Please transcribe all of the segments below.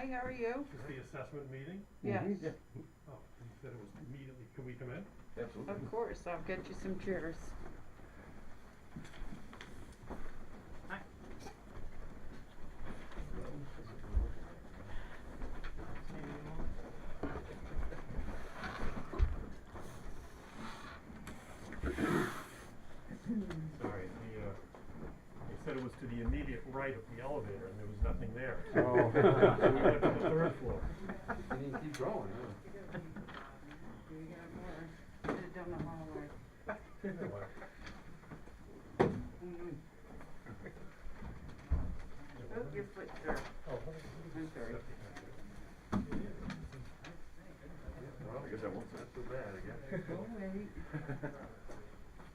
Hi, how are you? Is the assessment meeting? Yes. Yeah, Oh, you said it was immediately. Can we come in? absolutely. Of course, I'll get you some chairs. Hi. Sorry, they said it was to the immediate right of the elevator, and there was nothing there. Oh. So we went to the third floor. You didn't keep going, huh? We got more. Put it down the hallway. Oh, your foot, sir. Oh, I'm sorry. Well, I guess that won't sound so bad, I guess. Oh, wait.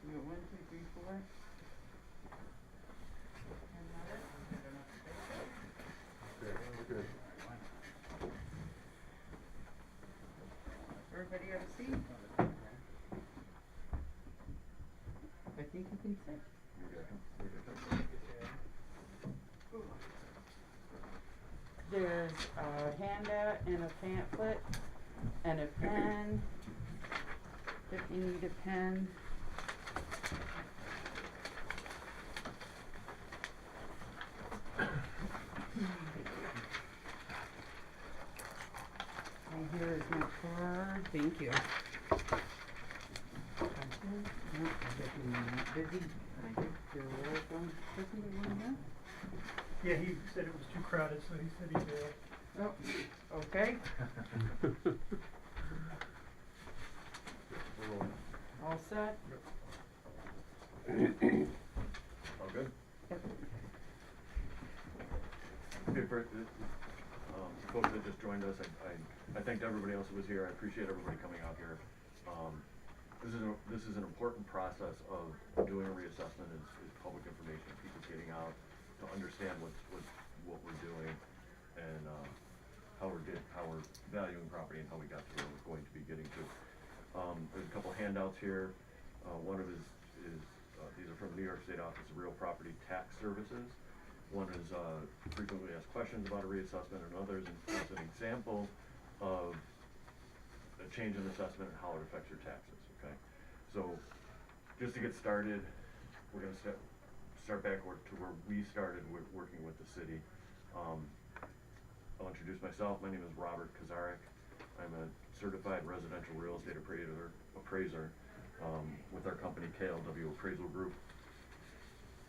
You got 1, 2, 3, 4. Another. Okay, we're good. Everybody have a seat? I think you can sit. There's a handout and a pamphlet and a pen, if you need a pen. And here is my card. Thank you. Busy. You're welcome. Doesn't he want to know? yeah, he said it was too crowded, so he said he'd bail. Oh, okay. All set? All good? Yep. Okay, first, folks that just joined us, I thanked everybody else who was here. I appreciate everybody coming out here. This is an important process of doing a reassessment is public information, people getting out to understand what we're doing and how we're valuing property and how we got to where we're going to be getting to. There's a couple handouts here. One of is these are from the New York State Office of Real Property Tax Services. One is frequently asked questions about a reassessment, and others is an example of a change in assessment and how it affects your taxes. Okay, so just to get started, we're going to start backward to where we started with working with the city. I'll introduce myself. My name is Robert Kazarek. I'm a certified residential real estate appraiser with our company KLW Appraisal Group.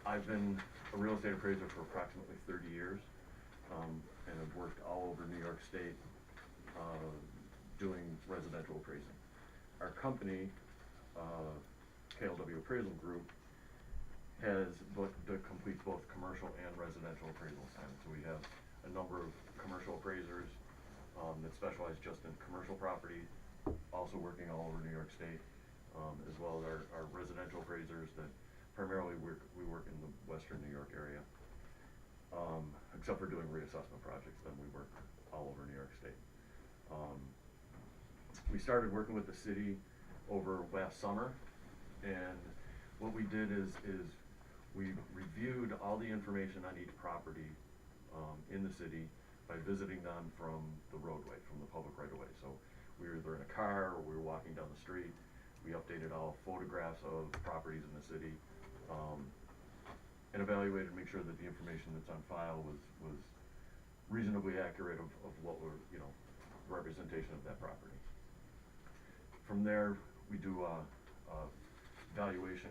I've been a real estate appraiser for approximately 30 years and have worked all over New York State doing residential appraising. Our company, KLW Appraisal Group, completes both commercial and residential appraisal assignments. So we have a number of commercial appraisers that specialize just in commercial property, also working all over New York State, as well as our residential appraisers that primarily we work in the Western New York area. Except for doing reassessment projects, then we work all over New York State. We started working with the city over last summer, and what we did is we reviewed all the information on each property in the city by visiting them from the roadway, from the public right-of-way. So we were either in a car or we were walking down the street. We updated all photographs of properties in the city and evaluated, make sure that the information that's on file was reasonably accurate of what were, representation of that property. From there, we do a valuation,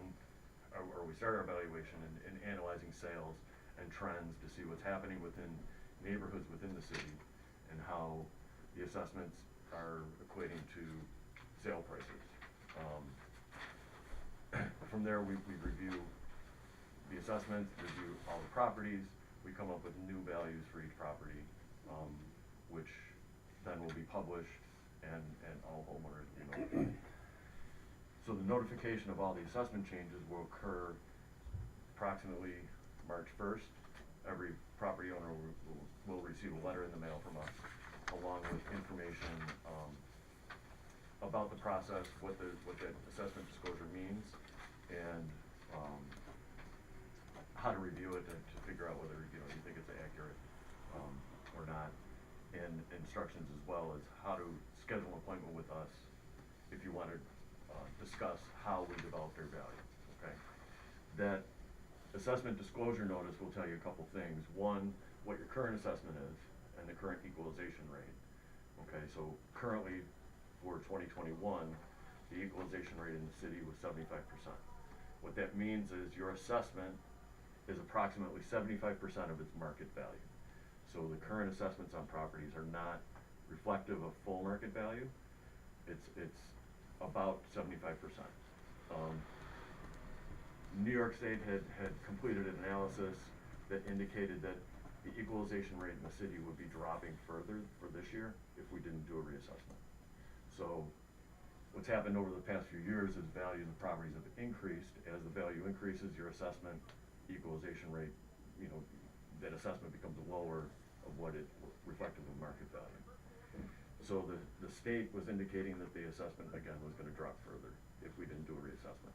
or we start our evaluation in analyzing sales and trends to see what's happening within neighborhoods within the city and how the assessments are equating to sale prices. From there, we review the assessments, review all the properties. We come up with new values for each property, which then will be published and all homeowners will be notified. So the notification of all the assessment changes will occur approximately March 1st. Every property owner will receive a letter in the mail from us, along with information about the process, what that assessment disclosure means, and how to review it and to figure out whether you think it's accurate or not. and instructions as well as how to schedule an appointment with us if you want to discuss how we develop their value, okay? That assessment disclosure notice will tell you a couple things. One, what your current assessment is and the current equalization rate. Okay, so currently for 2021, the equalization rate in the city was 75%. What that means is your assessment is approximately 75% of its market value. So the current assessments on properties are not reflective of full market value. It's about 75%. New York State had completed an analysis that indicated that the equalization rate in the city would be dropping further for this year if we didn't do a reassessment. So what's happened over the past few years is value of the properties have increased. As the value increases, your assessment equalization rate, you know, that assessment becomes lower of what it reflective of market value. So the state was indicating that the assessment again was going to drop further if we didn't do a reassessment.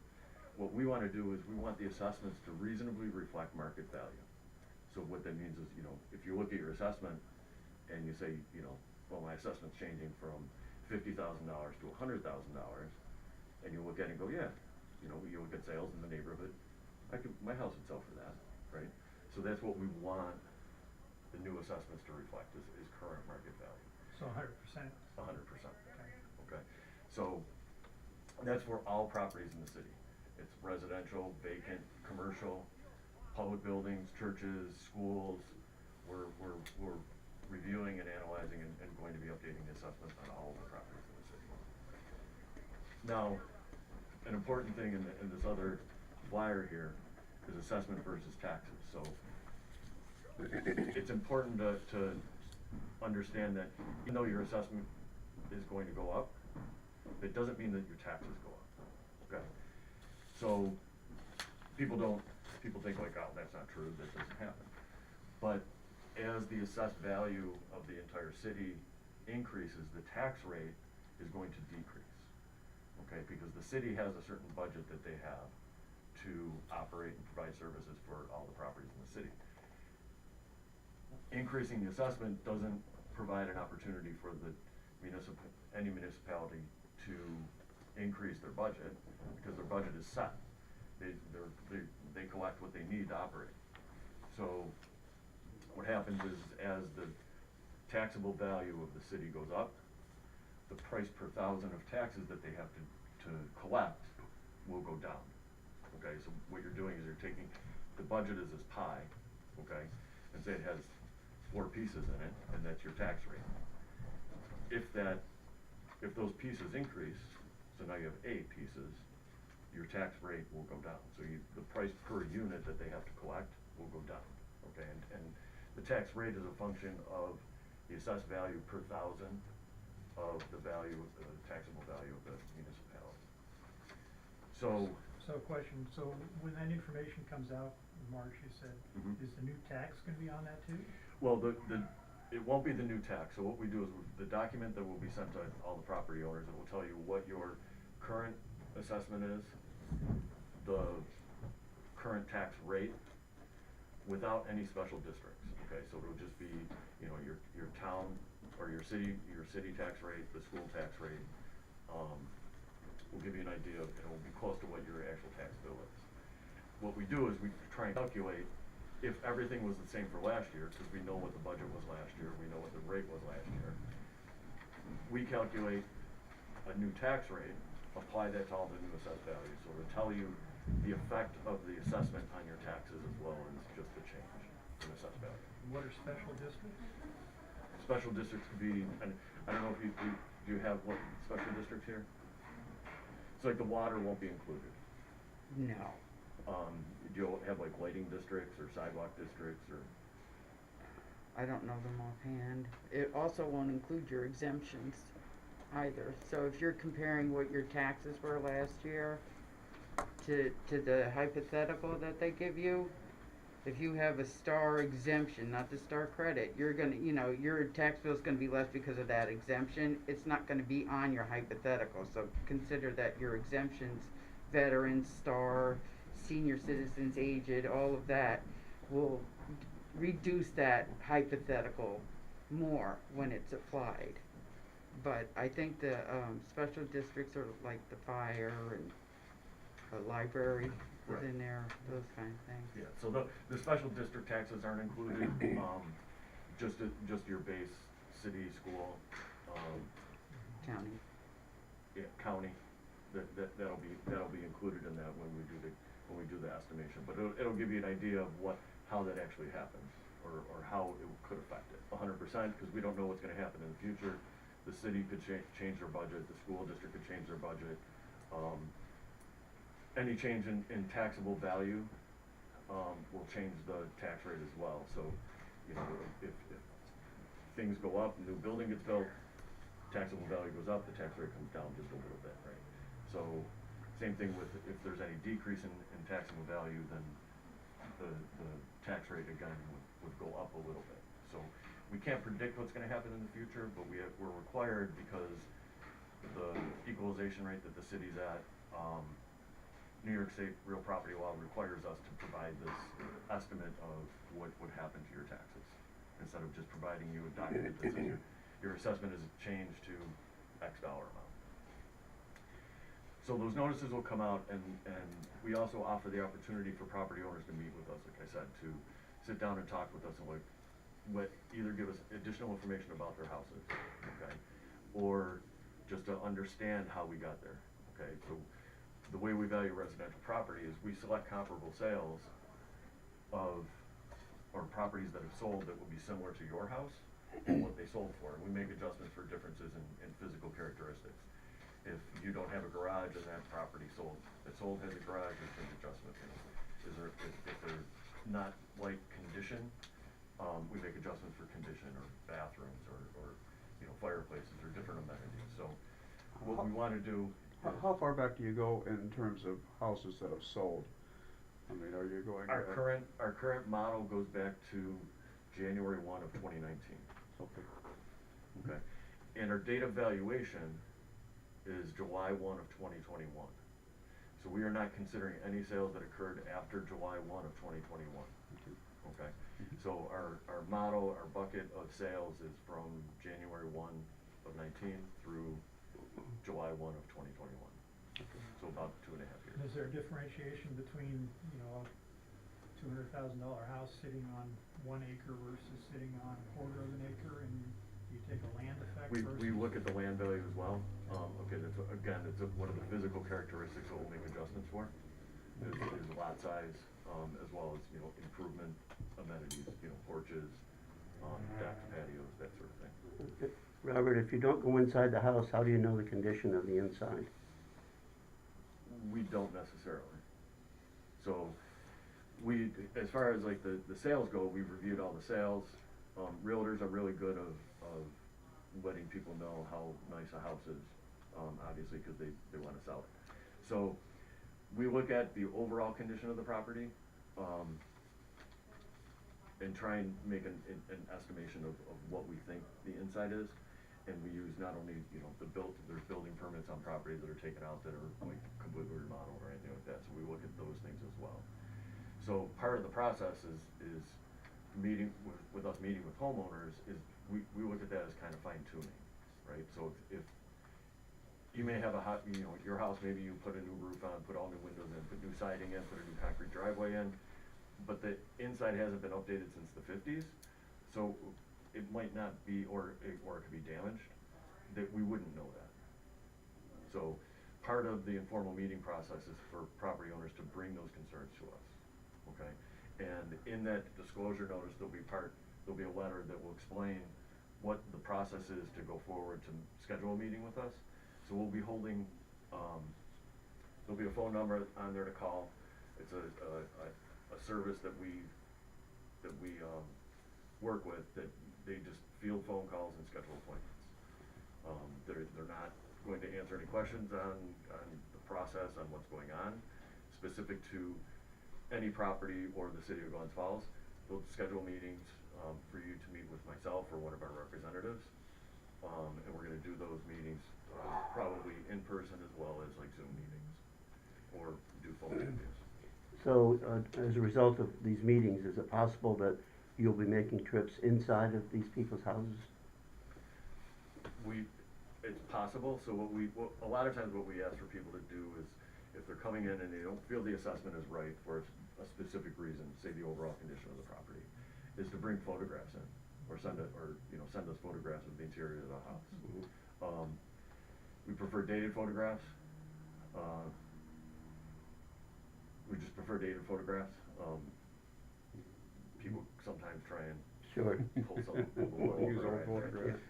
What we want to do is we want the assessments to reasonably reflect market value. So what that means is, you know, if you look at your assessment and you say, you know, well, my assessment's changing from $50,000 to $100,000, and you look at it and go, yeah, you know, you look at sales in the neighborhood, my house would sell for that, right? So that's what we want the new assessments to reflect is current market value. So 100%. 100%. Okay. So that's for all properties in the city. It's residential, vacant, commercial, public buildings, churches, schools. We're reviewing and analyzing and going to be updating the assessments on all of the properties in the city. Now, an important thing in this other flyer here is assessment versus taxes. So it's important to understand that even though your assessment is going to go up, it doesn't mean that your taxes go up, okay? So people think like, oh, that's not true, that doesn't happen. But as the assessed value of the entire city increases, the tax rate is going to decrease, okay? Because the city has a certain budget that they have to operate and provide services for all the properties in the city. Increasing the assessment doesn't provide an opportunity for any municipality to increase their budget because their budget is set. They collect what they need to operate. So what happens is as the taxable value of the city goes up, the price per thousand of taxes that they have to collect will go down. Okay, so what you're doing is you're taking, the budget is this pie, okay, and say it has 4 pieces in it, and that's your tax rate. If those pieces increase, so now you have 8 pieces, your tax rate will go down. So the price per unit that they have to collect will go down, okay? And the tax rate is a function of the assessed value per thousand of the value of the taxable value of the municipality. So Question, so when that information comes out in March, you said, is the new tax gonna be on that too? well, it won't be the new tax. So what we do is the document that will be sent to all the property owners, it will tell you what your current assessment is, the current tax rate, without any special districts. Okay, so it'll just be, you know, your town or your city tax rate, the school tax rate. Will give you an idea of, and it will be close to what your actual tax bill is. What we do is we try and calculate if everything was the same for last year, because we know what the budget was last year, we know what the rate was last year. We calculate a new tax rate, apply that to all the new assessed values. So it'll tell you the effect of the assessment on your taxes as well as just the change in assessed value. What are special districts? Special districts could be, and I don't know if do you have what special districts here? It's like the water won't be included. No. Do you have like lighting districts or sidewalk districts or? I don't know them offhand. It also won't include your exemptions either. So if you're comparing what your taxes were last year to the hypothetical that they give you, if you have a star exemption, not the star credit, you're gonna, you know, your tax bill's gonna be less because of that exemption. It's not gonna be on your hypothetical. So consider that your exemptions, veterans, star, senior citizens, aged, all of that will reduce that hypothetical more when it's applied. But I think the, special districts are like the fire and the library is Right. in there, those kind of things. Yeah, so the special district taxes aren't included, just your base city, school, County. yeah, county, that'll be included in that when we do the estimation. But it'll give you an idea of how that actually happens, or how it could affect it. 100%, because we don't know what's gonna happen in the future. The city could change their budget, the school district could change their budget. Any change in taxable value, will change the tax rate as well. So, you know, if things go up, a new building gets built, taxable value goes up, the tax rate comes down just a little bit, right? So, same thing with, if there's any decrease in taxable value, then the tax rate again would go up a little bit. So, we can't predict what's gonna happen in the future, but we're required, because the equalization rate that the city's at, New York State real property law requires us to provide this estimate of what would happen to your taxes, instead of just providing you a document that says your assessment is changed to X dollar amount. So those notices will come out, and we also offer the opportunity for property owners to meet with us, like I said, to sit down and talk with us, and either give us additional information about their houses, okay? Or just to understand how we got there, okay? So the way we value residential property is we select comparable sales or properties that have sold that will be similar to your house and what they sold for. And we make adjustments for differences in physical characteristics. If you don't have a garage and that property has a garage, there's an adjustment. If they're not like condition, we make adjustments for condition, or bathrooms, or fireplaces, or different amenities. So what we wanna do. How far back do you go in terms of houses that have sold? I mean, are you going Our back? current model goes back to January 1 of 2019. Okay. Okay. And our date of valuation is July 1 of 2021. So we are not considering any sales that occurred after July 1 of 2021. Okay. So our model, our bucket of sales is from January 1 of 19 through July 1 of 2021. So about 2.5 years. Is there a differentiation between, a $200,000 house sitting on 1 acre versus sitting on a quarter of an acre, and you take a land effect versus? We look at the land value as well. Okay, that's one of the physical characteristics that we'll make adjustments for, is lot size, as well as, improvement amenities, porches, deck patios, that sort of thing. Okay. Robert, if you don't go inside the house, how do you know the condition of the inside? We don't necessarily. So as far as like the sales go, we've reviewed all the sales. Realtors are really good of letting people know how nice a house is, obviously, because they want to sell it. So we look at the overall condition of the property, and try and make an estimation of what we think the inside is. And we use not only, there's building permits on properties that are taken out that are like completely remodeled or anything like that, so we look at those things as well. So part of the process is meeting with homeowners, is we look at that as kind of fine tuning, right? So if you may have your house, maybe you put a new roof on, put all new windows in, put new siding in, put a new concrete driveway in, but the inside hasn't been updated since the 50s, so it might not be, or it could be damaged, that we wouldn't know that. So part of the informal meeting process is for property owners to bring those concerns to us, okay? And in that disclosure notice, there'll be a letter that will explain what the process is to go forward to schedule a meeting with us. So we'll be holding, there'll be a phone number on there to call. It's a service that we work with, that they just field phone calls and schedule appointments. They're not going to answer any questions on the process, on what's going on, specific to any property or the city of Glens Falls. They'll schedule meetings for you to meet with myself or one of our representatives, and we're going to do those meetings probably in person as well as like Zoom meetings, or do phone interviews. So, as a result of these meetings, is it possible that you'll be making trips inside of these people's houses? It's possible, so a lot of times what we ask for people to do is, if they're coming in and they don't feel the assessment is right for a specific reason, say the overall condition of the property, is to bring photographs in, or send us photographs of the interior of the house. We prefer dated photographs. We just prefer dated photographs. People sometimes try and Sure. pull some, pull the wool Use over old it. photographs.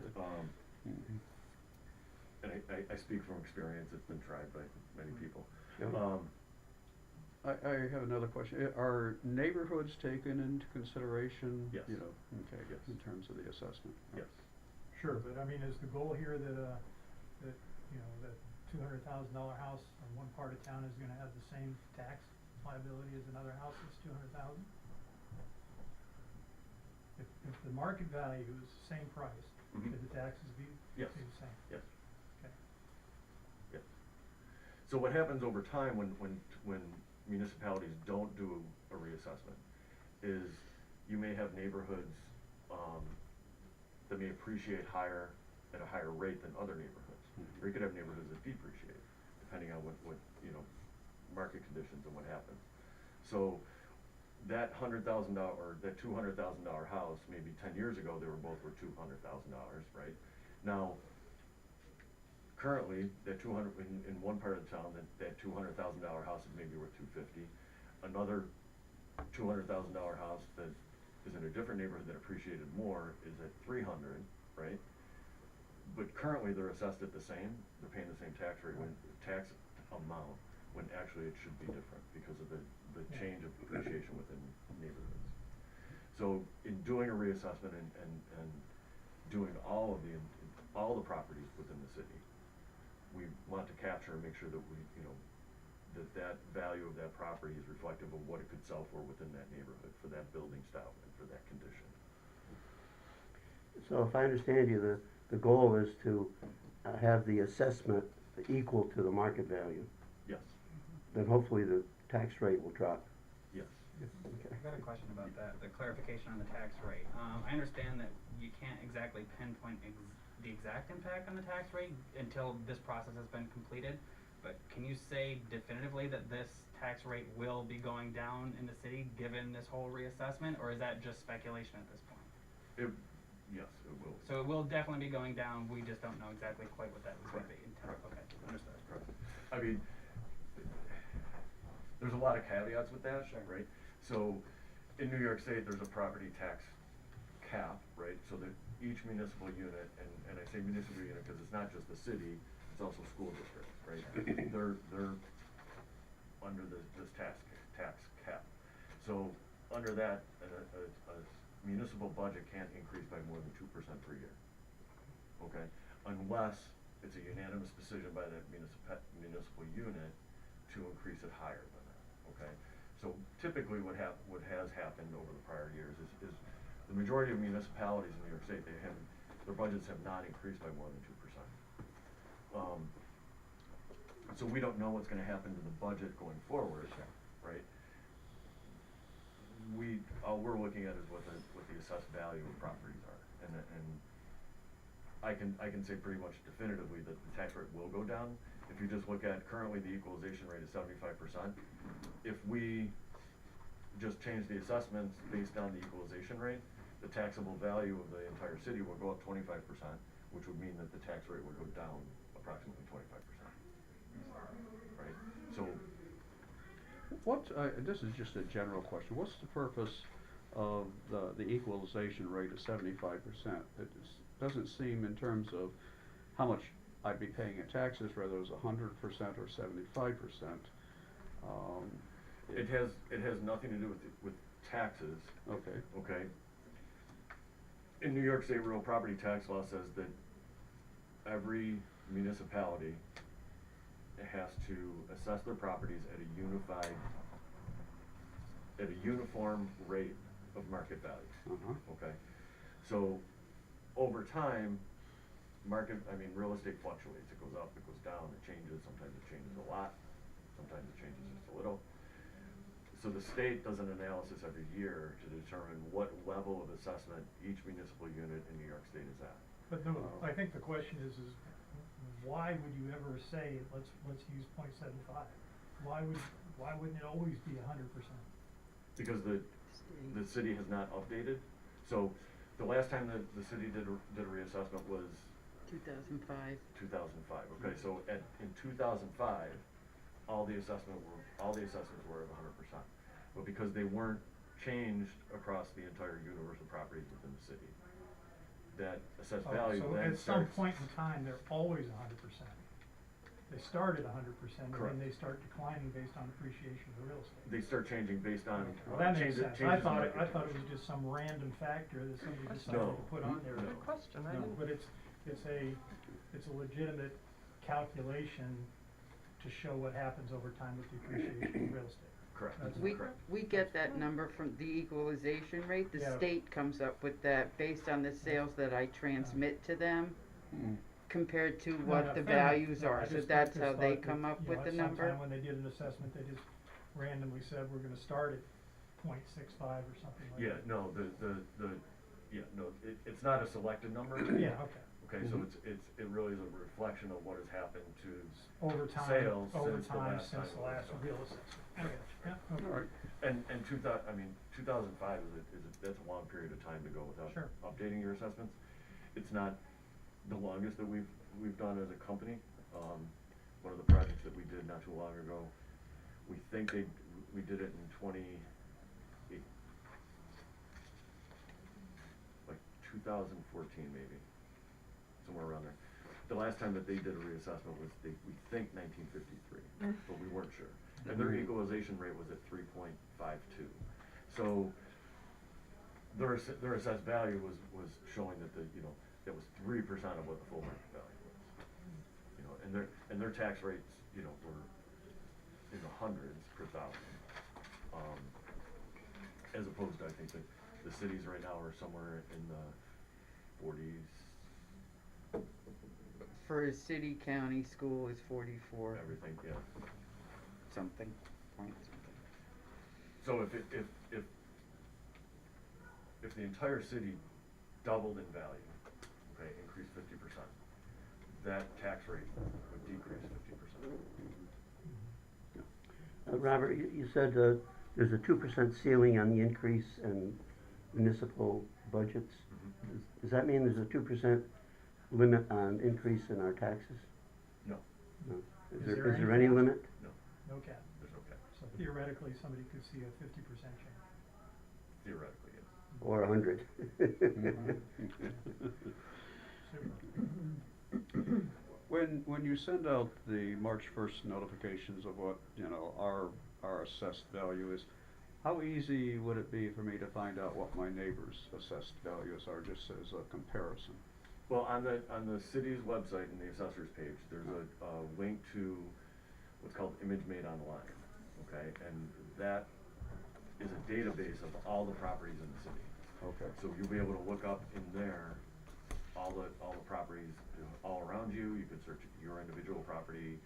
And I speak from experience, it's been tried by many people. Sure. I have another question. Are neighborhoods taken into consideration? Yes. You know, okay, Yes. in terms of the assessment? Yes. Sure, but I mean, is the goal here that, that, you know, that $200,000 house in one part of town is gonna have the same tax liability as another house that's 200,000? If the market value is the same price, Mhm. should the taxes be Yes. the same? Yes. Okay. Yes. So what happens over time when municipalities don't do a reassessment is you may have neighborhoods, that may appreciate at a higher rate than other neighborhoods. Or you could have neighborhoods that depreciate, depending on what, market conditions and what happens. So that $100,000 or that $200,000 house, maybe 10 years ago, they were both worth $200,000, right? Now, currently, that in one part of the town, that $200,000 house is maybe worth $250,000. Another $200,000 house that is in a different neighborhood that appreciated more is at $300,000, right? But currently, they're assessed at the same, they're paying the same tax rate, tax amount, when actually it should be different because of the change of appreciation within neighborhoods. So in doing a reassessment and doing all the properties within the city, we want to capture and make sure that that value of that property is reflective of what it could sell for within that neighborhood, for that building style and for that condition. So if I understand you, the goal is to have the assessment equal to the market value. Yes, Then hopefully the tax rate will drop. yes. Okay. I've got a question about that, the clarification on the tax rate. I understand that you can't exactly pinpoint the exact impact on the tax rate until this process has been completed, but can you say definitively that this tax rate will be going down in the city given this whole reassessment, or is that just speculation at this point? Yes, it will. So it will definitely be going down, we just don't know exactly quite what that was gonna be. Correct. Okay, understood. Correct. I mean, there's a lot of caveats with that, Sure. right? So, in New York State, there's a property tax cap, right? So that each municipal unit, and I say municipal unit because it's not just the city, it's also school districts, right? They're under this tax cap. So, under that, a municipal budget can't increase by more than 2% per year, okay? Unless it's a unanimous decision by that municipal unit to increase it higher than that, okay? So typically what has happened over the prior years is the majority of municipalities in New York State, their budgets have not increased by more than 2%. So we don't know what's gonna happen to the budget going forward, right? All we're looking at is what the assessed value of properties are, and I can say pretty much definitively that the tax rate will go down. If you just look at currently the equalization rate is 75%. If we just change the assessments based on the equalization rate, the taxable value of the entire city will go up 25%, which would mean that the tax rate would go down approximately 25%. Right? So This is just a general question. What's the purpose of the equalization rate of 75%? It doesn't seem in terms of how much I'd be paying in taxes, whether it was 100% or 75%. it has nothing to do with taxes. Okay. Okay. In New York State real property tax law says that every municipality has to assess their properties at a uniform rate of market value. Okay. So over time, real estate fluctuates. It goes up, it goes down, it changes. Sometimes it changes a lot, sometimes it changes just a little. So the state does an analysis every year to determine what level of assessment each municipal unit in New York State is at. But no, I think the question is why would you ever say, let's use 0.75? Why wouldn't it always be 100%? Because the city has not updated. So the last time that the city did a reassessment was 2005. 2005. Okay, so in 2005, all the assessments were at 100%. But because they weren't changed across the entire universe of properties within the city, that assessed value So then at some starts. point in time, they're always 100%. They start at 100% and Correct. then they start declining based on appreciation of the real estate. They start changing based on Well, that makes changes sense. in I thought market it was conditions. just some random factor that somebody decided No. to put on there. No. Good question, I No, didn't. but it's a legitimate calculation to show what happens over time with the appreciation of real estate. Correct. That's Correct. We get that number from the equalization rate. The Yeah. state comes up with that based on the sales that I transmit to them compared to No, what no, the fair enough. values No, I are. So just that's how thought they that, come up you with know, the at number. some time when they did an assessment, they just randomly said, we're gonna start at 0.65 or something like Yeah, that. no, it's not a selected number. Yeah, okay. Okay, so it really is a reflection of what has happened to Over time, sales over since the time, last since time the it was last done. real assessment. I got you. Yeah, okay. All right. And 2005 that's a long period of time to go without Sure. updating your assessments. It's not the longest that we've done as a company. One of the projects that we did not too long ago, we did it in 2014 maybe, somewhere around there. The last time that they did a reassessment was we think 1953, but we weren't sure. And their equalization rate was at 3.52. So their assessed value was showing that that was 3% of what the full market value was. And their tax rates, were in the hundreds per thousand. As opposed to, I think that the cities right now are somewhere in the 40s. For a city, county, school is 44 Everything, yeah. something, point something. So if the entire city doubled in value, okay, increased 50%, that tax rate would decrease 50%. Robert, you said there's a 2% ceiling on the increase in municipal budgets. Mhm. Does that mean there's a 2% limit on increase in our taxes? No, No. Is Is there there any any cap? limit? no, No cap. there's no cap. So theoretically, somebody could see a 50% change. Theoretically, yes. Or 100? Super. When you send out the March 1st notifications of what, our assessed value is, how easy would it be for me to find out what my neighbor's assessed values are, just as a comparison? Well, on the city's website in the assessor's page, there's a link to what's called Image Made Online, okay? And that is a database of all the properties in the city. Okay. So you'll be able to look up in there all the properties all around you. You can search your individual property,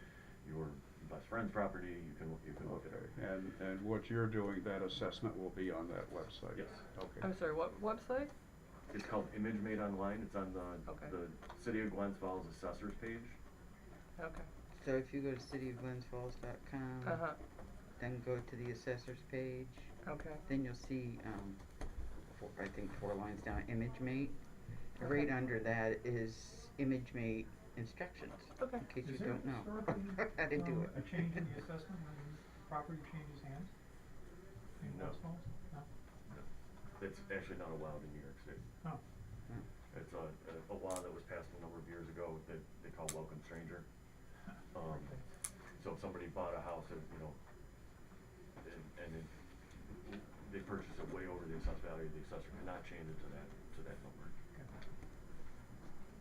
your best friend's property. You can look at Okay, it. and what you're doing, that assessment will be on that website? Yes. Okay. I'm sorry, what website? It's called Image Made Online. It's on Okay. the City of Glens Falls assessor's page. Okay. So if you go to cityofglensfalls.com, Uh-huh, then go to the assessor's page, okay. then you'll see, I think 4 lines down, Image Mate. Okay. Right under that is Image Mate instructions, Okay. in case Is you there don't know. historically, I didn't do it. a change in the assessment when property changes hands? In No. Glens Falls? No? It's actually not allowed in New York State. Oh. It's a law that was passed a number of years ago that they call Welcome Stranger. Okay. So if somebody bought a house and they purchased it way over the assessed value, the assessor cannot change it to that number.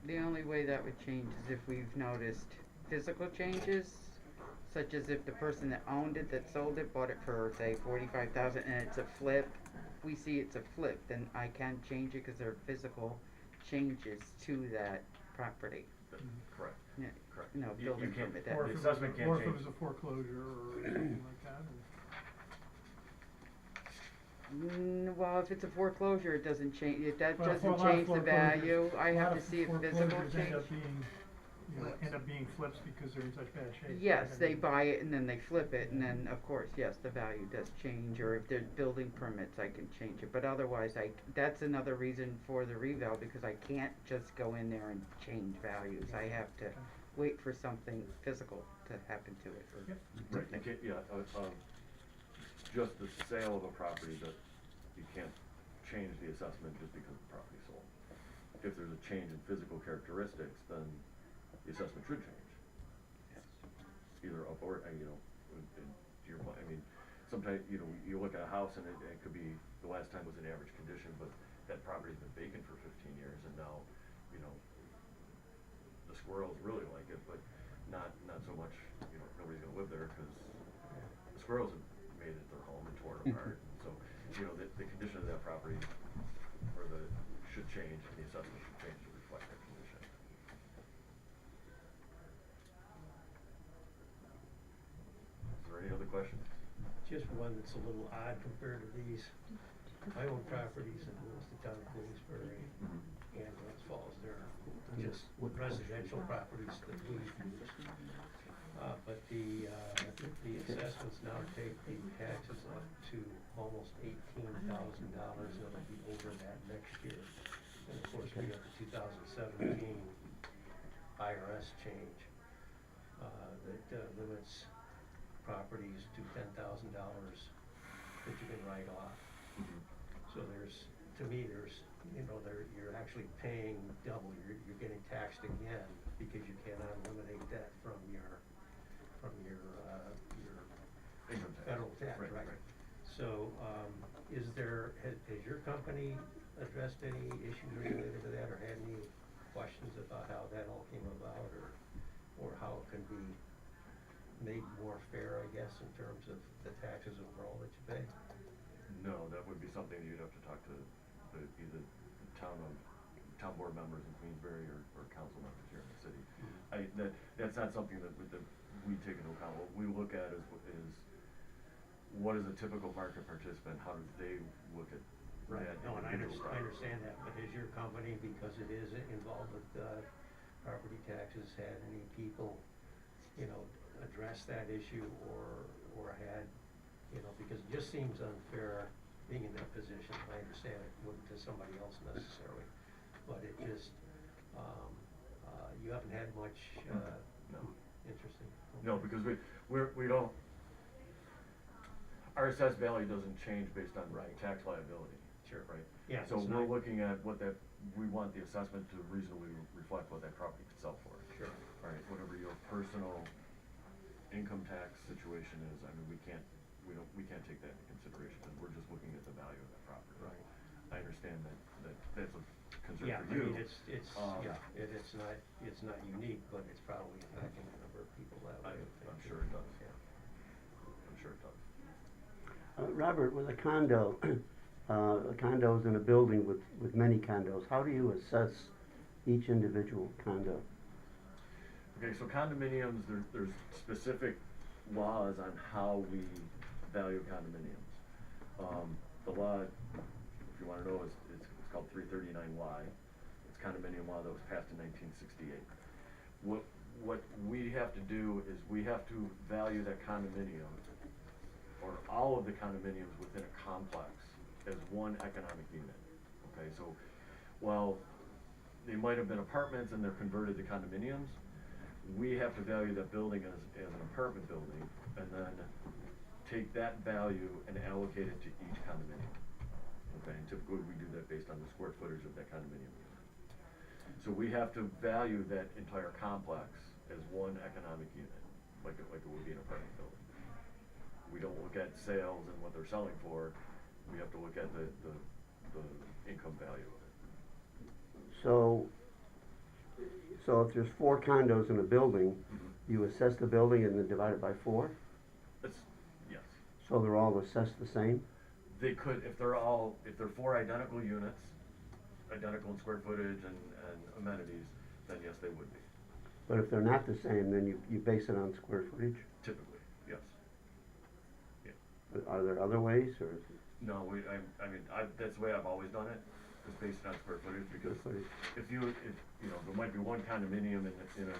The only way that would change is if we've noticed physical changes, such as if the person that owned it, that sold it, bought it for, say, 45,000 and it's a flip. If we see it's a flip, then I can change it because there are physical changes to that property. Correct. Yeah, Correct. no, You building can't- permit, The that. Or if it was assessment can't or if it change. was a foreclosure or something like that. Well, if it's a foreclosure, it doesn't change, that Well, for a doesn't lot of change the foreclosures- value, I a lot have to of see if physical foreclosures change. end up being, end up being flips because they're in such bad shape. Yes, I they mean, buy it and then they flip it, and Yeah. then, of course, yes, the value does change, or if there's building permits, I can change it, but otherwise, that's another reason for the reval, because I can't just go in there and change values, I have to wait for something physical to happen to it, or Yep. Right, you can't, yeah, just the sale of a property, that you can't change the assessment just because the property's sold. If there's a change in physical characteristics, then the assessment should change. Either up or, to your point, I mean, sometimes, you look at a house and it could be, the last time was in average condition, but that property's been vacant for 15 years, and now, the squirrels really like it, but not so much, nobody's gonna live there, because the squirrels have made it their home and torn it apart. So, the condition of that property, should change, and the assessment should change to reflect that condition. Is there any other questions? Just one that's a little odd compared to these. I own properties in most of the town of Queensbury and Glens Falls. They're just residential properties that we use. But the assessments now take the taxes up to almost $18,000. It'll be over that next year. And of course, we have the 2017 IRS change that limits properties to $10,000 that you can write off. So to me, you're actually paying double. You're getting taxed again because you cannot eliminate that from your Income tax. federal tax, right? So, has your company addressed any issues related to that, or had any questions about how that all came about, or how it can be made more fair, I guess, in terms of the taxes overall that you pay? No, that would be something you'd have to talk to either the town board members in Queensbury or council members here in the city. That's not something that we take into account. What we look at is what is a typical market participant, how do they look at that No, and I individual property. understand that, but has your company, because it is involved with property taxes, had any people, address that issue or had, because it just seems unfair being in that position. I understand it wouldn't to somebody else necessarily, but it just, you haven't had much, No. interesting. No, because we don't, our assessed value doesn't change based on tax liability. Sure. Right? Yeah, So it's we're not- looking at we want the assessment to reasonably reflect what that property could sell for. Sure. Right, whatever your personal income tax situation is, I mean, we can't take that into consideration, because we're just looking at the value of that property. Right. I understand that's a concern Yeah, for you. I mean, it's not unique, but it's probably affecting a number of people that way. I'm sure it does. Yeah. I'm sure it does. Robert, with a condo, condos in a building with many condos, how do you assess each individual condo? Okay, so condominiums, there's specific laws on how we value condominiums. The law, if you wanna know, it's called 339Y. It's condominium law that was passed in 1968. What we have to do is we have to value that condominium, or all of the condominiums within a complex, as one economic unit. Okay, so while they might have been apartments and they're converted to condominiums, we have to value that building as an apartment building, and then take that value and allocate it to each condominium. Okay, and typically we do that based on the square footage of that condominium unit. So we have to value that entire complex as one economic unit, like it would be an apartment building. We don't look at sales and what they're selling for, we have to look at the income value of it. So if there's 4 condos in a building, you assess the building and then divide it by 4? Yes. So they're all assessed the same? They could, if they're 4 identical units, identical in square footage and amenities, then yes, they would be. But if they're not the same, then you base it on square footage? Typically, yes. Yeah. Are there other ways, or? No, that's the way I've always done it, is based on square footage, because Square footage. if you know, there might be one condominium in a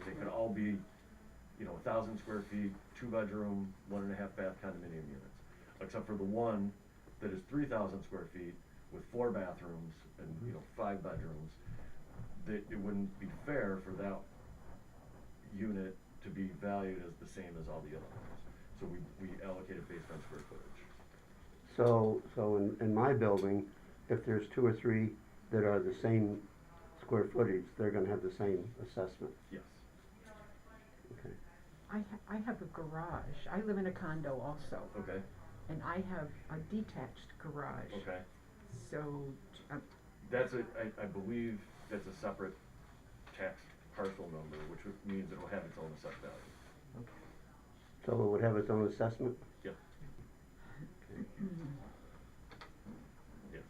they could all be, 1,000 square feet, 2-bedroom, 1.5 bath condominium units. Except for the one that is 3,000 square feet with 4 bathrooms and, 5 bedrooms, that it wouldn't be fair for that unit to be valued as the same as all the other ones. So we allocate it based on square footage. So in my building, if there's 2 or 3 that are the same square footage, they're gonna have the same assessment. Yes. Okay. I have a garage. I live in a condo also, Okay, and I have a detached garage. okay. So, I believe that's a separate tax parcel number, which means it'll have its own assessed value. So it would have its own assessment? Yep. Yes.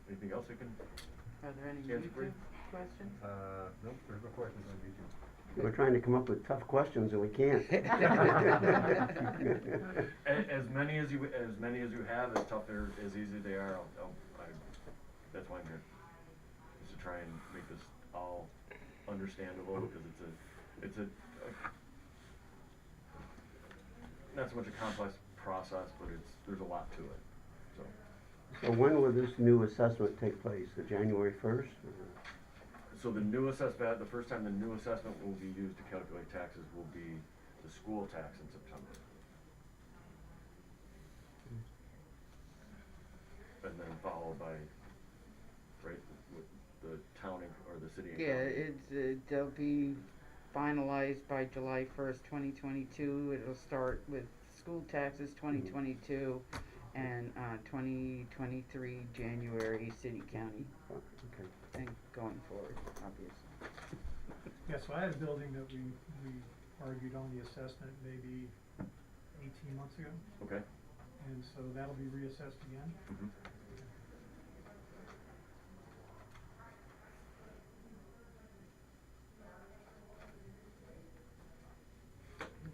Anything else I can? Are there any Answer for you? YouTube questions? Nope, there's no questions on YouTube. We're trying to come up with tough questions and we can't. As many as you have, as tough or as easy they are, that's why I'm here. Is to try and make this all understandable, because it's a not so much a complex process, but there's a lot to it, so. So when will this new assessment take place, the January 1st? So the new the first time the new assessment will be used to calculate taxes will be the school tax in September. And then followed by, right, with the town or the city and county. Yeah, they'll be finalized by July 1st, 2022. It'll start with school taxes 2022 and 2023 January city county, Okay. and going forward, obviously. Yeah, so I had a building that we argued on the assessment maybe 18 months ago, Okay. and so that'll be reassessed again. Mhm.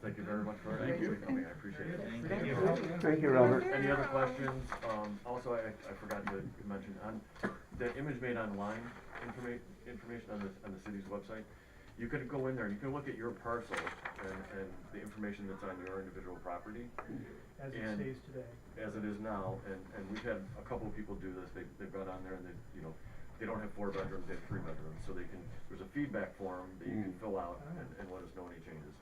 Thank you very much for coming, I appreciate it. Thank you. Thank you, Robert. Any other questions? Also, I forgot to mention, on the image made online information on the city's website, you could go in there and you can look at your parcel and the information that's on your individual property. As it And stays today. as it is now, and we've had a couple of people do this, they've got on there and they don't have 4 bedrooms, they have 3 bedrooms, so there's a feedback form that you can fill out and let us know any changes.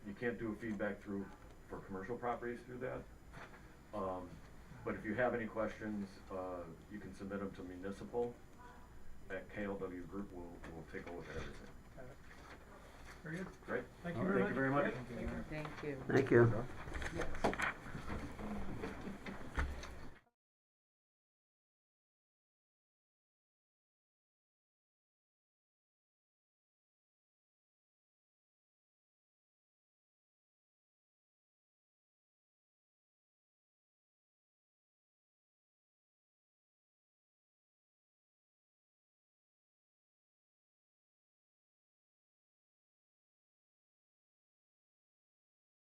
You can't do a feedback for commercial properties through that. But if you have any questions, you can submit them to municipal at KLW Group. We'll take a look at everything. Very good. Great. Thank you All very Thank you very much. Thank you. Thank you. Yes.